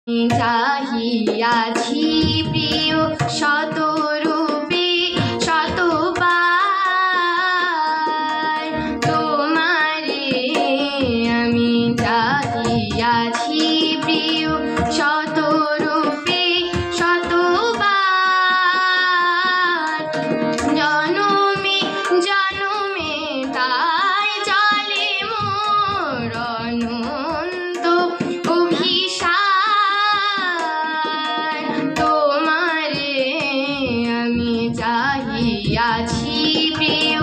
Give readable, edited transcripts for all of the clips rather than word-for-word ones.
চাহিয়াছি প্রিয় শতরূপে শতবার তোমারে আমি চাহিয়াছি প্রিয় শতরূপে শতবার জনমে জনমে তাই চলে মোর অনন্ত অভিসার তোমারে আমি চাহিয়াছি প্রিয়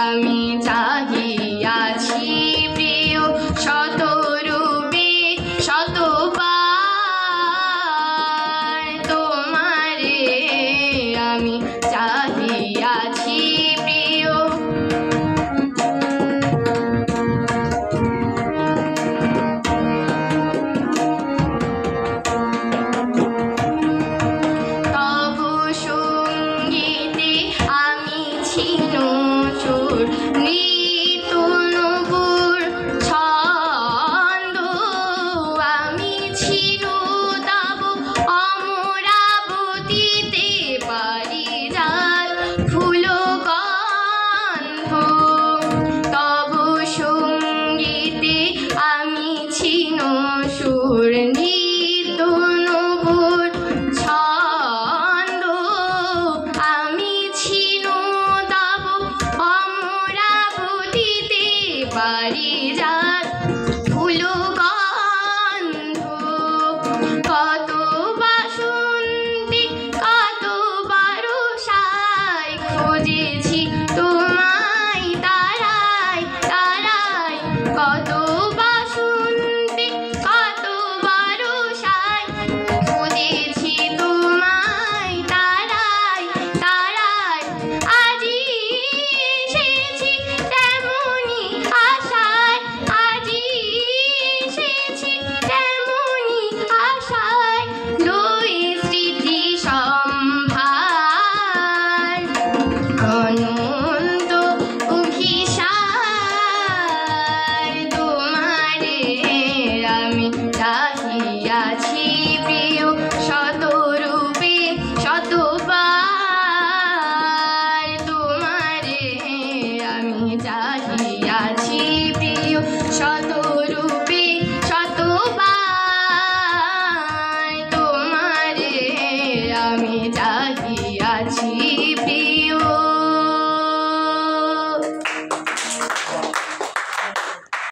আমি চাহিয়াছি প্রিয় শতরূপে শতবার তোমারে আমি চাহিয়াছি প্রিয় তব সঙ্গীতে আমি ছিন্ন নৃতন নবুর ছন্দ আমি ছিল তব অমরাবতীতে পারিজাত ফুল গন্ধ তব সঙ্গীতে আমি ছিন্ন সুর নৃতন নবুর ছন্দ আমি ছিল তব অমরাবতীতে পারিজাত ফুল গন্ধ কত বাসন্তী কত বারসায় খুঁজেছি তোমায় তারায় তারায় কত বাসন্তী কত বারসায় খুঁজেছি তোমায় তারায় তারায় আজি এসেছি তেমনি আশায় আজি এসেছি তেমনি আশায় লই স্মৃতি সম্ভার অনন্ত অভিসার তোমারে আমি চাহিয়াছি